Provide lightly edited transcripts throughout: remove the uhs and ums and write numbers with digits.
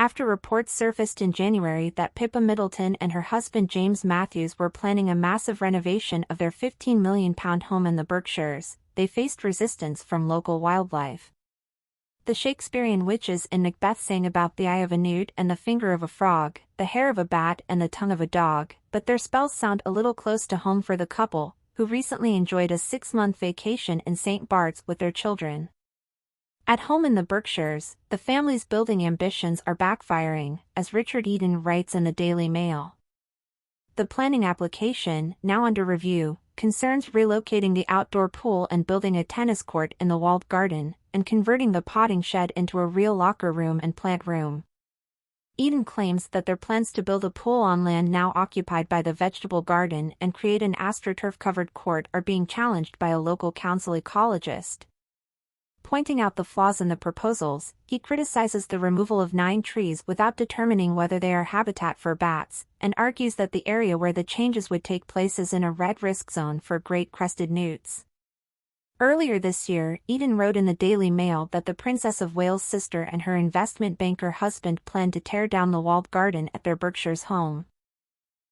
after reports surfaced in January that Pippa Middleton and her husband James Matthews were planning a massive renovation of their £15 million home in the Berkshires. They faced resistance from local wildlife. The Shakespearean witches in Macbeth sang about the eye of a newt and the finger of a frog, the hair of a bat and the tongue of a dog, but their spells sound a little close to home for the couple, who recently enjoyed a 6-month vacation in St. Barts with their children. At home in the Berkshires, the family's building ambitions are backfiring, as Richard Eden writes in the Daily Mail. The planning application, now under review, concerns relocating the outdoor pool and building a tennis court in the walled garden, and converting the potting shed into a real locker room and plant room. Eden claims that their plans to build a pool on land now occupied by the vegetable garden and create an AstroTurf-covered court are being challenged by a local council ecologist. Pointing out the flaws in the proposals, he criticizes the removal of 9 trees without determining whether they are habitat for bats, and argues that the area where the changes would take place is in a red risk zone for great crested newts. Earlier this year, Eden wrote in the Daily Mail that the Princess of Wales' sister and her investment banker husband planned to tear down the walled garden at their Berkshires home.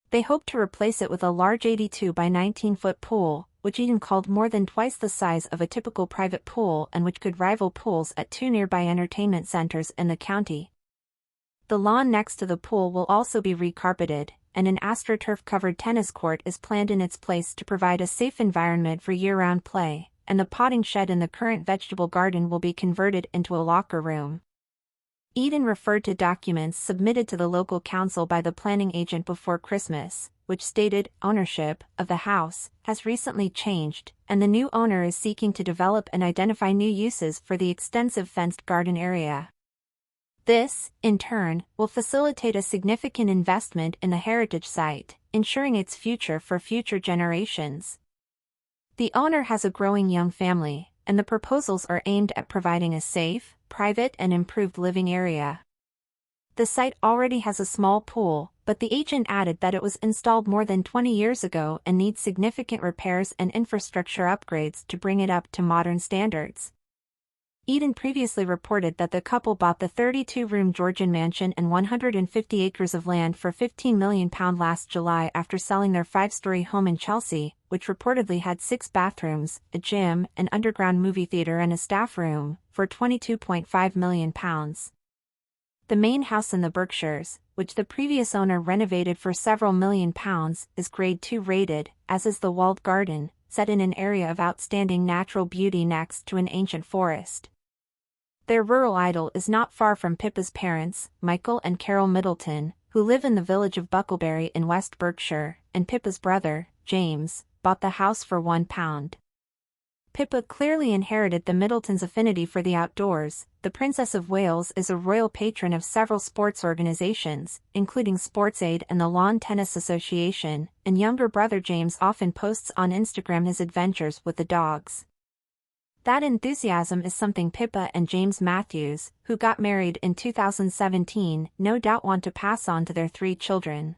They hoped to replace it with a large 82 by 19-foot pool, which Eden called more than twice the size of a typical private pool and which could rival pools at 2 nearby entertainment centers in the county. The lawn next to the pool will also be recarpeted, and an AstroTurf-covered tennis court is planned in its place to provide a safe environment for year-round play, and the potting shed in the current vegetable garden will be converted into a locker room. Eden referred to documents submitted to the local council by the planning agent before Christmas, which stated ownership of the house has recently changed, and the new owner is seeking to develop and identify new uses for the extensive fenced garden area. This, in turn, will facilitate a significant investment in the heritage site, ensuring its future for future generations. The owner has a growing young family, and the proposals are aimed at providing a safe, private and improved living area. The site already has a small pool, but the agent added that it was installed more than 20 years ago and needs significant repairs and infrastructure upgrades to bring it up to modern standards. Eden previously reported that the couple bought the 32-room Georgian mansion and 150 acres of land for £15 million last July after selling their 5-story home in Chelsea, which reportedly had 6 bathrooms, a gym, an underground movie theater and a staff room, for £22.5 million. The main house in the Berkshires, which the previous owner renovated for several £1,000,000, is Grade 2 rated, as is the walled garden, set in an area of outstanding natural beauty next to an ancient forest. Their rural idyll is not far from Pippa's parents, Michael and Carol Middleton, who live in the village of Bucklebury in West Berkshire, and Pippa's brother, James, bought the house for £1. Pippa clearly inherited the Middletons' affinity for the outdoors. The Princess of Wales is a royal patron of several sports organizations, including SportsAid and the Lawn Tennis Association, and younger brother James often posts on Instagram his adventures with the dogs. That enthusiasm is something Pippa and James Matthews, who got married in 2017, no doubt want to pass on to their 3 children.